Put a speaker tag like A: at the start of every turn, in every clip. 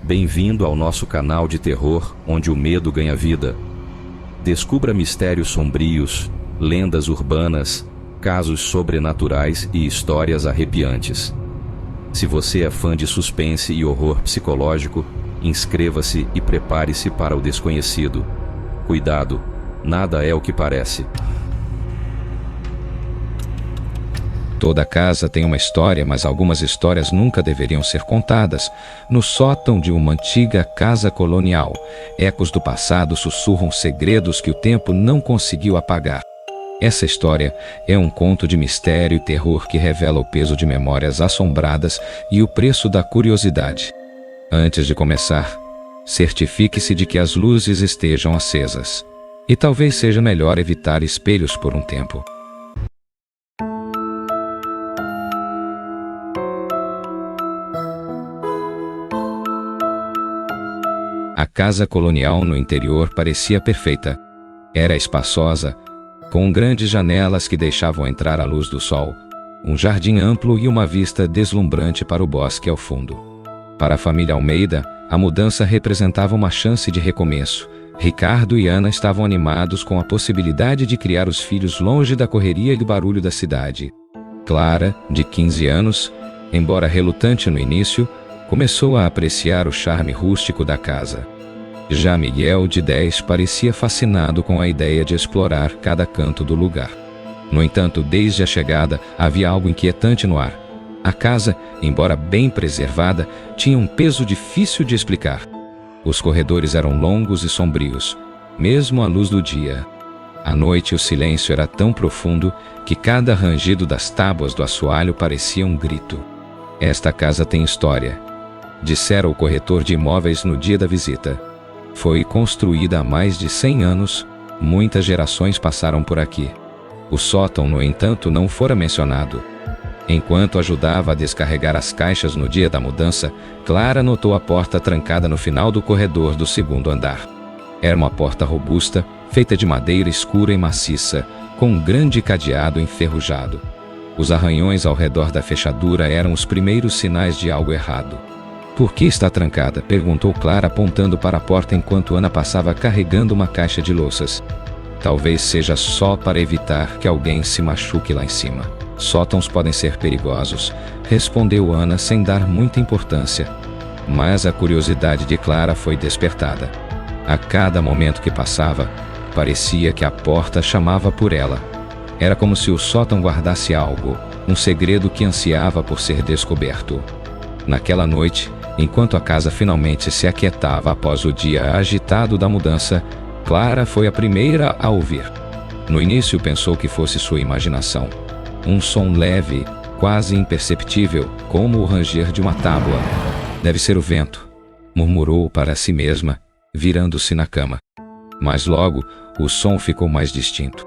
A: Bem-vindo ao nosso canal de terror, onde o medo ganha vida. Descubra mistérios sombrios, lendas urbanas, casos sobrenaturais e histórias arrepiantes. Se você é fã de suspense e horror psicológico, inscreva-se e prepare-se para o desconhecido. Cuidado, nada é o que parece.
B: Toda casa tem uma história, mas algumas histórias nunca deveriam ser contadas. No sótão de uma antiga casa colonial, ecos do passado sussurram segredos que o tempo não conseguiu apagar. Essa história é um conto de mistério e terror que revela o peso de memórias assombradas e o preço da curiosidade. Antes de começar, certifique-se de que as luzes estejam acesas. E talvez seja melhor evitar espelhos por um tempo. A casa colonial no interior parecia perfeita. Era espaçosa, com grandes janelas que deixavam entrar a luz do sol, um jardim amplo e uma vista deslumbrante para o bosque ao fundo. Para a família Almeida, a mudança representava uma chance de recomeço. Ricardo e Ana estavam animados com a possibilidade de criar os filhos longe da correria e do barulho da cidade. Clara, de 15 anos, embora relutante no início, começou a apreciar o charme rústico da casa. Já Miguel, de 10, parecia fascinado com a ideia de explorar cada canto do lugar. No entanto, desde a chegada, havia algo inquietante no ar. A casa, embora bem preservada, tinha um peso difícil de explicar. Os corredores eram longos e sombrios, mesmo à luz do dia. À noite, o silêncio era tão profundo que cada rangido das tábuas do assoalho parecia um grito. Esta casa tem história, dissera o corretor de imóveis no dia da visita. Foi construída há mais de 100 anos, muitas gerações passaram por aqui. O sótão, no entanto, não fora mencionado. Enquanto ajudava a descarregar as caixas no dia da mudança, Clara notou a porta trancada no final do corredor do segundo andar. Era uma porta robusta, feita de madeira escura e maciça, com um grande cadeado enferrujado. Os arranhões ao redor da fechadura eram os primeiros sinais de algo errado. "Por que está trancada?", perguntou Clara, apontando para a porta enquanto Ana passava carregando uma caixa de louças. "Talvez seja só para evitar que alguém se machuque lá em cima. Sótãos podem ser perigosos", respondeu Ana sem dar muita importância. Mas a curiosidade de Clara foi despertada. A cada momento que passava, parecia que a porta chamava por ela. Era como se o sótão guardasse algo, um segredo que ansiava por ser descoberto. Naquela noite, enquanto a casa finalmente se aquietava após o dia agitado da mudança, Clara foi a primeira a ouvir. No início pensou que fosse sua imaginação. Um som leve, quase imperceptível, como o ranger de uma tábua. "Deve ser o vento", murmurou para si mesma, virando-se na cama. Mas logo, o som ficou mais distinto.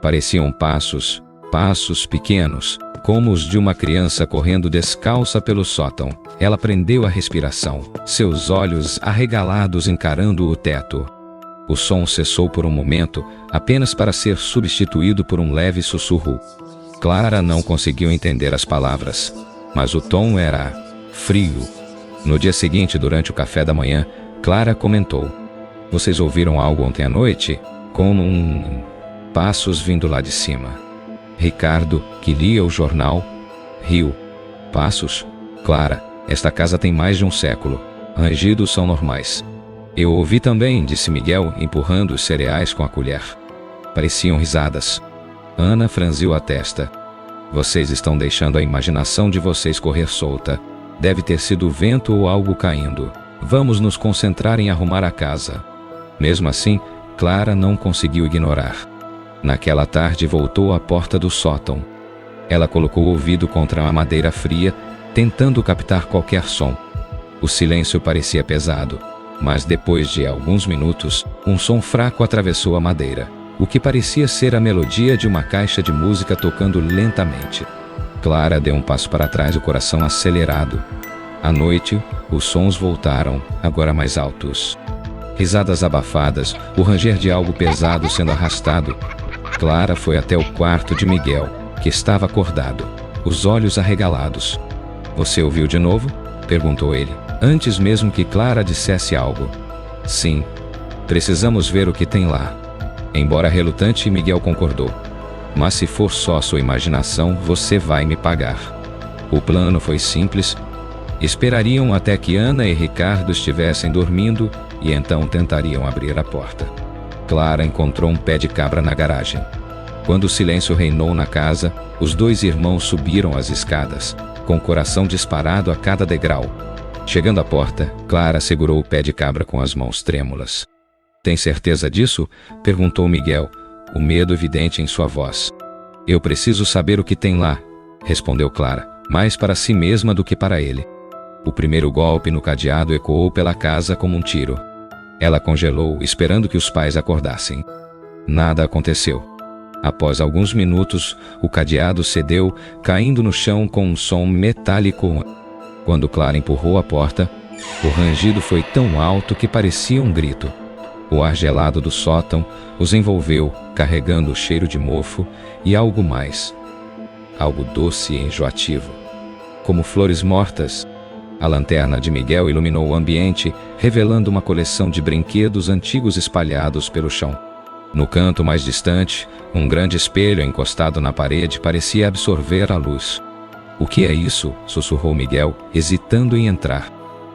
B: Pareciam passos pequenos, como os de uma criança correndo descalça pelo sótão. Ela prendeu a respiração, seus olhos arregalados encarando o teto. O som cessou por um momento, apenas para ser substituído por um leve sussurro. Clara não conseguiu entender as palavras, mas o tom era frio. No dia seguinte, durante o café da manhã, Clara comentou: "Vocês ouviram algo ontem à noite? Como passos vindo lá de cima." Ricardo, que lia o jornal, riu. "Passos? Clara, esta casa tem mais de um século. Rangidos são normais." "Eu ouvi também", disse Miguel, empurrando os cereais com a colher. Pareciam risadas. Ana franziu a testa. "Vocês estão deixando a imaginação de vocês correr solta. Deve ter sido o vento ou algo caindo. Vamos nos concentrar em arrumar a casa." Mesmo assim, Clara não conseguiu ignorar. Naquela tarde voltou à porta do sótão. Ela colocou o ouvido contra a madeira fria, tentando captar qualquer som. O silêncio parecia pesado, mas depois de alguns minutos, um som fraco atravessou a madeira, o que parecia ser a melodia de uma caixa de música tocando lentamente. Clara deu um passo para trás, o coração acelerado. À noite, os sons voltaram, agora mais altos. Risadas abafadas, o ranger de algo pesado sendo arrastado. Clara foi até o quarto de Miguel, que estava acordado, os olhos arregalados. "Você ouviu de novo?", perguntou ele. antes mesmo que Clara dissesse algo. Sim, precisamos ver o que tem lá. Embora relutante, Miguel concordou. Mas se for só sua imaginação, você vai me pagar. O plano foi simples. Esperariam até que Ana e Ricardo estivessem dormindo e então tentariam abrir a porta. Clara encontrou um pé de cabra na garagem. Quando o silêncio reinou na casa, os dois irmãos subiram as escadas, com o coração disparado a cada degrau. Chegando à porta, Clara segurou o pé de cabra com as mãos trêmulas. Tem certeza disso? Perguntou Miguel, o medo evidente em sua voz. Eu preciso saber o que tem lá, respondeu Clara, mais para si mesma do que para ele. O primeiro golpe no cadeado ecoou pela casa como um tiro. Ela congelou, esperando que os pais acordassem. Nada aconteceu. Após alguns minutos, o cadeado cedeu, caindo no chão com um som metálico. Quando Clara empurrou a porta, o rangido foi tão alto que parecia um grito. O ar gelado do sótão os envolveu, carregando o cheiro de mofo e algo mais. Algo doce e enjoativo. Como flores mortas. A lanterna de Miguel iluminou o ambiente, revelando uma coleção de brinquedos antigos espalhados pelo chão. No canto mais distante, um grande espelho encostado na parede parecia absorver a luz. O que é isso? Sussurrou Miguel, hesitando em entrar.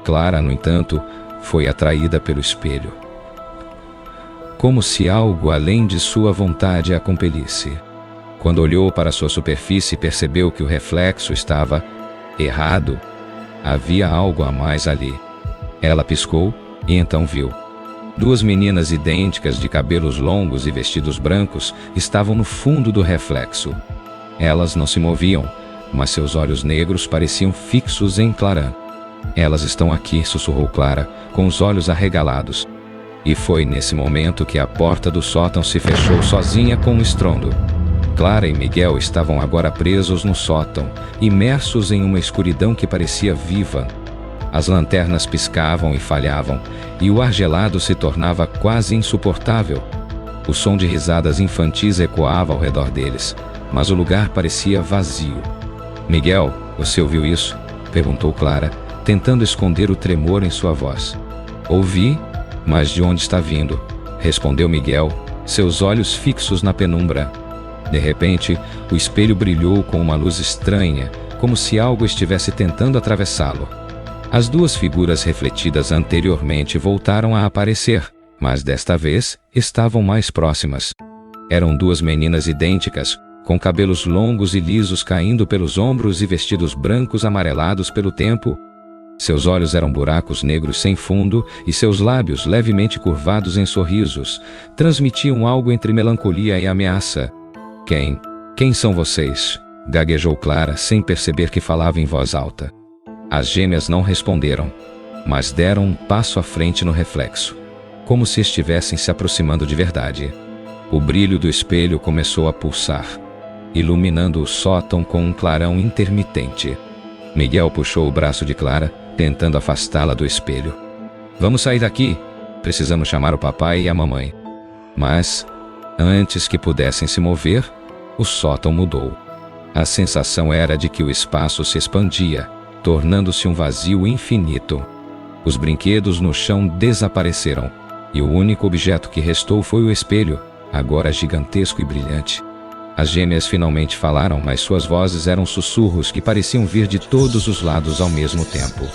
B: Clara, no entanto, foi atraída pelo espelho. Como se algo além de sua vontade a compelisse. Quando olhou para sua superfície, percebeu que o reflexo estava errado. Havia algo a mais ali. Ela piscou e então viu. Duas meninas idênticas de cabelos longos e vestidos brancos estavam no fundo do reflexo. Elas não se moviam, mas seus olhos negros pareciam fixos em Clara. Elas estão aqui, sussurrou Clara, com os olhos arregalados. E foi nesse momento que a porta do sótão se fechou sozinha com um estrondo. Clara e Miguel estavam agora presos no sótão, imersos em uma escuridão que parecia viva. As lanternas piscavam e falhavam, e o ar gelado se tornava quase insuportável. O som de risadas infantis ecoava ao redor deles, mas o lugar parecia vazio. Miguel, você ouviu isso? Perguntou Clara, tentando esconder o tremor em sua voz. Ouvi, mas de onde está vindo? Respondeu Miguel, seus olhos fixos na penumbra. De repente, o espelho brilhou com uma luz estranha, como se algo estivesse tentando atravessá-lo. As duas figuras refletidas anteriormente voltaram a aparecer, mas desta vez estavam mais próximas. Eram duas meninas idênticas, com cabelos longos e lisos caindo pelos ombros e vestidos brancos amarelados pelo tempo. Seus olhos eram buracos negros sem fundo e seus lábios, levemente curvados em sorrisos, transmitiam algo entre melancolia e ameaça. Quem são vocês? Gaguejou Clara, sem perceber que falava em voz alta. As gêmeas não responderam, mas deram um passo à frente no reflexo, como se estivessem se aproximando de verdade. O brilho do espelho começou a pulsar, iluminando o sótão com um clarão intermitente. Miguel puxou o braço de Clara, tentando afastá-la do espelho. Vamos sair daqui. Precisamos chamar o papai e a mamãe. Mas, antes que pudessem se mover, o sótão mudou. A sensação era de que o espaço se expandia, tornando-se um vazio infinito. Os brinquedos no chão desapareceram, e o único objeto que restou foi o espelho, agora gigantesco e brilhante. As gêmeas finalmente falaram, mas suas vozes eram sussurros que pareciam vir de todos os lados ao mesmo tempo.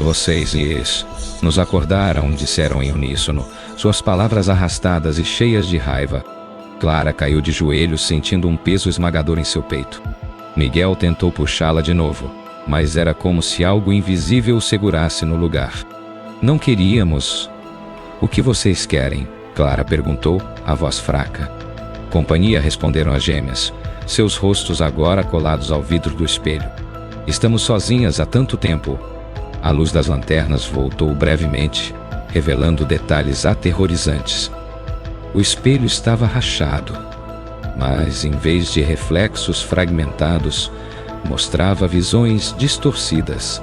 B: Vocês nos acordaram, disseram em uníssono, suas palavras arrastadas e cheias de raiva. Clara caiu de joelhos, sentindo um peso esmagador em seu peito. Miguel tentou puxá-la de novo, mas era como se algo invisível o segurasse no lugar. Não queríamos. O que vocês querem? Clara perguntou, a voz fraca. Companhia, responderam as gêmeas, seus rostos agora colados ao vidro do espelho. Estamos sozinhas há tanto tempo. A luz das lanternas voltou brevemente, revelando detalhes aterrorizantes. O espelho estava rachado, mas em vez de reflexos fragmentados, mostrava visões distorcidas.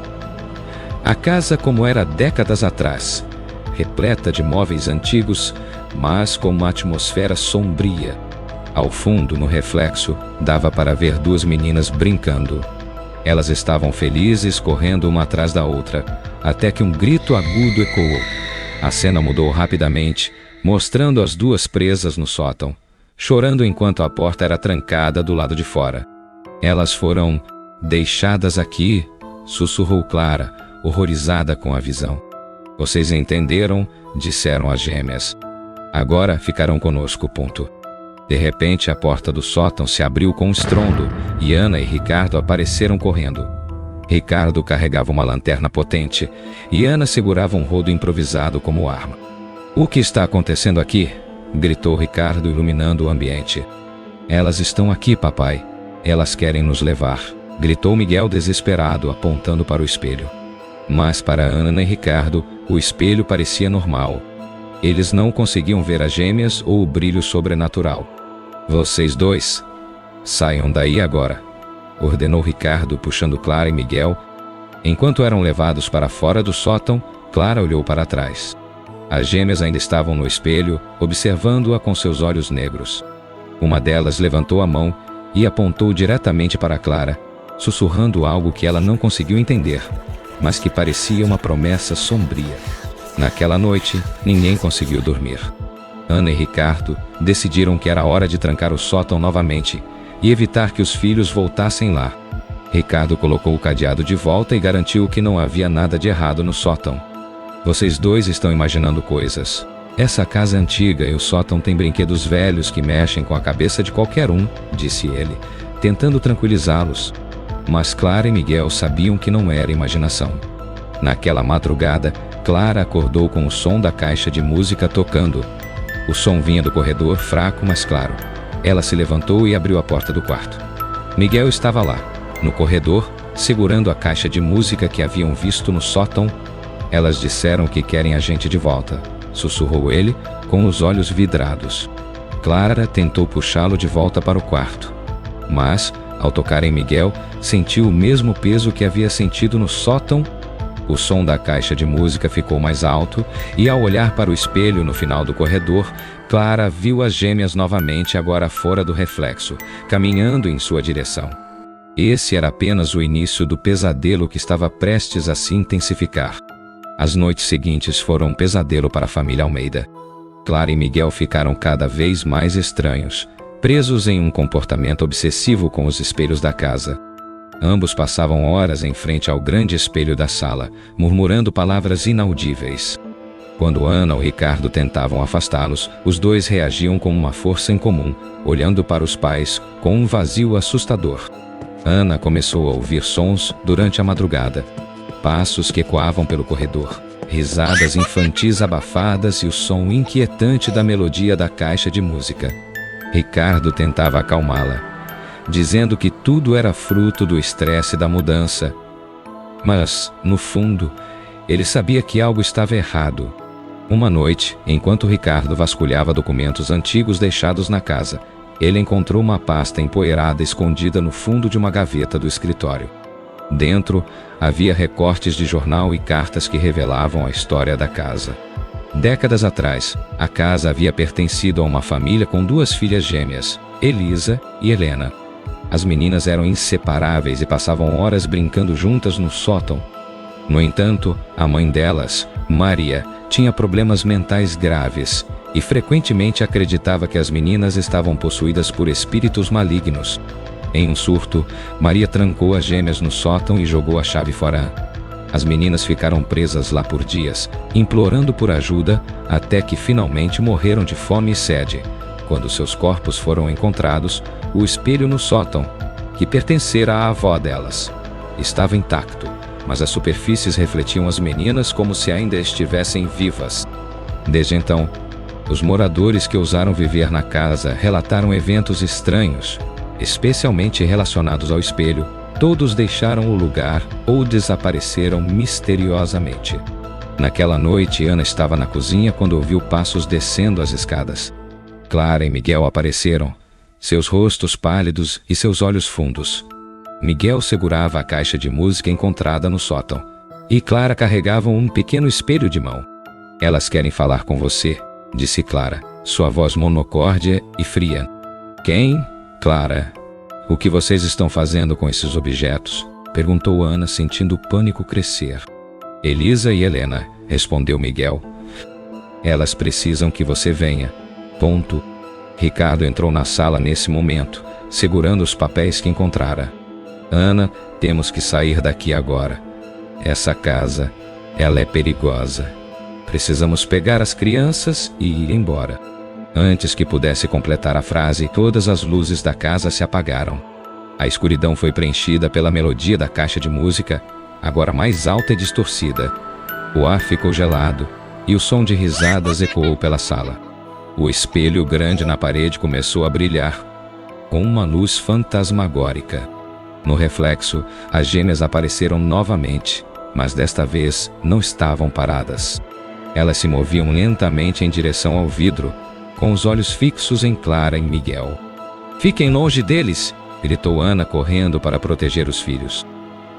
B: A casa como era décadas atrás, repleta de móveis antigos, mas com uma atmosfera sombria. Ao fundo, no reflexo, dava para ver duas meninas brincando. Elas estavam felizes, correndo uma atrás da outra, até que um grito agudo ecoou. A cena mudou rapidamente, mostrando as duas presas no sótão, chorando enquanto a porta era trancada do lado de fora. Elas foram deixadas aqui, sussurrou Clara, horrorizada com a visão. Vocês entenderam? Disseram as gêmeas. Agora ficarão conosco. De repente, a porta do sótão se abriu com um estrondo e Ana e Ricardo apareceram correndo. Ricardo carregava uma lanterna potente e Ana segurava um rodo improvisado como arma. O que está acontecendo aqui? Gritou Ricardo, iluminando o ambiente. Elas estão aqui, papai. Elas querem nos levar, gritou Miguel desesperado, apontando para o espelho. Mas para Ana e Ricardo, o espelho parecia normal. Eles não conseguiam ver as gêmeas ou o brilho sobrenatural. Vocês dois, saiam daí agora, ordenou Ricardo, puxando Clara e Miguel. Enquanto eram levados para fora do sótão, Clara olhou para trás. As gêmeas ainda estavam no espelho, observando-a com seus olhos negros. Uma delas levantou a mão e apontou diretamente para Clara, sussurrando algo que ela não conseguiu entender, mas que parecia uma promessa sombria. Naquela noite, ninguém conseguiu dormir. Ana e Ricardo decidiram que era hora de trancar o sótão novamente e evitar que os filhos voltassem lá. Ricardo colocou o cadeado de volta e garantiu que não havia nada de errado no sótão. Vocês dois estão imaginando coisas. Essa casa é antiga e o sótão tem brinquedos velhos que mexem com a cabeça de qualquer um, disse ele, tentando tranquilizá-los. Mas Clara e Miguel sabiam que não era imaginação. Naquela madrugada, Clara acordou com o som da caixa de música tocando. O som vinha do corredor, fraco, mas claro. Ela se levantou e abriu a porta do quarto. Miguel estava lá, no corredor, segurando a caixa de música que haviam visto no sótão. Elas disseram que querem a gente de volta, sussurrou ele, com os olhos vidrados. Clara tentou puxá-lo de volta para o quarto. Mas, ao tocar em Miguel, sentiu o mesmo peso que havia sentido no sótão. O som da caixa de música ficou mais alto e, ao olhar para o espelho no final do corredor, Clara viu as gêmeas novamente, agora fora do reflexo, caminhando em sua direção. Esse era apenas o início do pesadelo que estava prestes a se intensificar. As noites seguintes foram um pesadelo para a família Almeida. Clara e Miguel ficaram cada vez mais estranhos, presos em um comportamento obsessivo com os espelhos da casa. Ambos passavam horas em frente ao grande espelho da sala, murmurando palavras inaudíveis. Quando Ana ou Ricardo tentavam afastá-los, os dois reagiam com uma força em comum, olhando para os pais com um vazio assustador. Ana começou a ouvir sons durante a madrugada. Passos que ecoavam pelo corredor, risadas infantis abafadas e o som inquietante da melodia da caixa de música. Ricardo tentava acalmá-la, dizendo que tudo era fruto do estresse da mudança. Mas, no fundo, ele sabia que algo estava errado. Uma noite, enquanto Ricardo vasculhava documentos antigos deixados na casa, ele encontrou uma pasta empoeirada escondida no fundo de uma gaveta do escritório. Dentro, havia recortes de jornal e cartas que revelavam a história da casa. Décadas atrás, a casa havia pertencido a uma família com duas filhas gêmeas, Elisa e Helena. As meninas eram inseparáveis e passavam horas brincando juntas no sótão. No entanto, a mãe delas, Maria, tinha problemas mentais graves e frequentemente acreditava que as meninas estavam possuídas por espíritos malignos. Em um surto, Maria trancou as gêmeas no sótão e jogou a chave fora. As meninas ficaram presas lá por dias, implorando por ajuda, até que finalmente morreram de fome e sede. Quando seus corpos foram encontrados, o espelho no sótão, que pertencera à avó delas, estava intacto, mas as superfícies refletiam as meninas como se ainda estivessem vivas. Desde então, os moradores que ousaram viver na casa relataram eventos estranhos, especialmente relacionados ao espelho. Todos deixaram o lugar ou desapareceram misteriosamente. Naquela noite, Ana estava na cozinha quando ouviu passos descendo as escadas. Clara e Miguel apareceram, seus rostos pálidos e seus olhos fundos. Miguel segurava a caixa de música encontrada no sótão, e Clara carregava um pequeno espelho de mão. "Elas querem falar com você", disse Clara, sua voz monocórdia e fria. "Quem? Clara, o que vocês estão fazendo com esses objetos?", perguntou Ana, sentindo o pânico crescer. Elisa e Helena, respondeu Miguel. Elas precisam que você venha. Ponto. Ricardo entrou na sala nesse momento, segurando os papéis que encontrara. Ana, temos que sair daqui agora. Essa casa, ela é perigosa. Precisamos pegar as crianças e ir embora. Antes que pudesse completar a frase, todas as luzes da casa se apagaram. A escuridão foi preenchida pela melodia da caixa de música, agora mais alta e distorcida. O ar ficou gelado e o som de risadas ecoou pela sala. O espelho grande na parede começou a brilhar com uma luz fantasmagórica. No reflexo, as gêmeas apareceram novamente, mas desta vez não estavam paradas. Elas se moviam lentamente em direção ao vidro, com os olhos fixos em Clara e Miguel. "Fiquem longe deles!" gritou Ana correndo para proteger os filhos.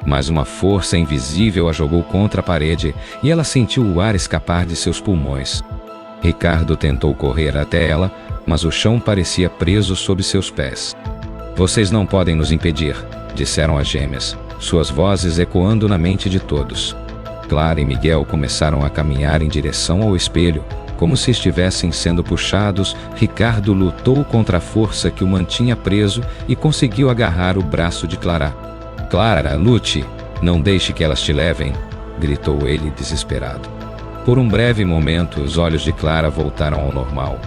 B: Mas uma força invisível a jogou contra a parede e ela sentiu o ar escapar de seus pulmões. Ricardo tentou correr até ela, mas o chão parecia preso sob seus pés. "Vocês não podem nos impedir", disseram as gêmeas, suas vozes ecoando na mente de todos. Clara e Miguel começaram a caminhar em direção ao espelho, como se estivessem sendo puxados. Ricardo lutou contra a força que o mantinha preso e conseguiu agarrar o braço de Clara. "Clara, lute! Não deixe que elas te levem!" gritou ele desesperado. Por um breve momento, os olhos de Clara voltaram ao normal,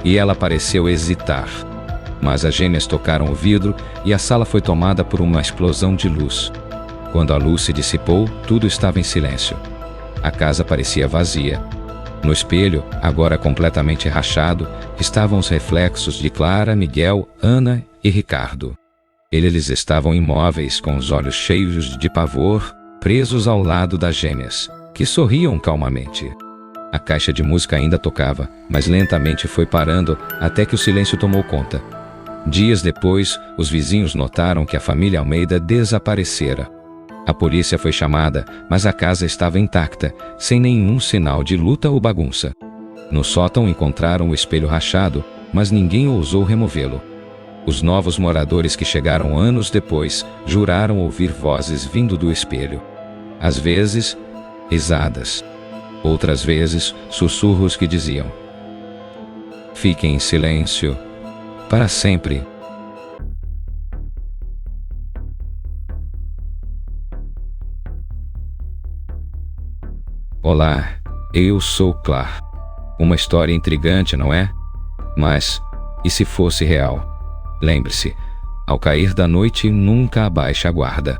B: e ela pareceu hesitar. Mas as gêmeas tocaram o vidro e a sala foi tomada por uma explosão de luz. Quando a luz se dissipou, tudo estava em silêncio. A casa parecia vazia. No espelho, agora completamente rachado, estavam os reflexos de Clara, Miguel, Ana e Ricardo. Eles estavam imóveis, com os olhos cheios de pavor, presos ao lado das gêmeas, que sorriam calmamente. A caixa de música ainda tocava, mas lentamente foi parando até que o silêncio tomou conta. Dias depois, os vizinhos notaram que a família Almeida desaparecera. A polícia foi chamada, mas a casa estava intacta, sem nenhum sinal de luta ou bagunça. No sótão encontraram o espelho rachado, mas ninguém ousou removê-lo. Os novos moradores que chegaram anos depois juraram ouvir vozes vindo do espelho. Às vezes, risadas. Outras vezes, sussurros que diziam: "Fiquem em silêncio, para sempre." Olá, eu sou Clara. Uma história intrigante, não é? Mas, e se fosse real? Lembre-se, ao cair da noite, nunca abaixe a guarda.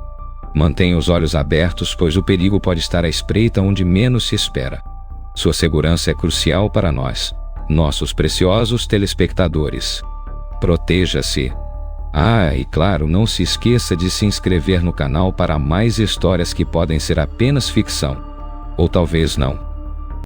B: Mantenha os olhos abertos, pois o perigo pode estar à espreita onde menos se espera. Sua segurança é crucial para nós, nossos preciosos telespectadores. Proteja-se. Ah, e claro, não se esqueça de se inscrever no canal para mais histórias que podem ser apenas ficção. Ou talvez não.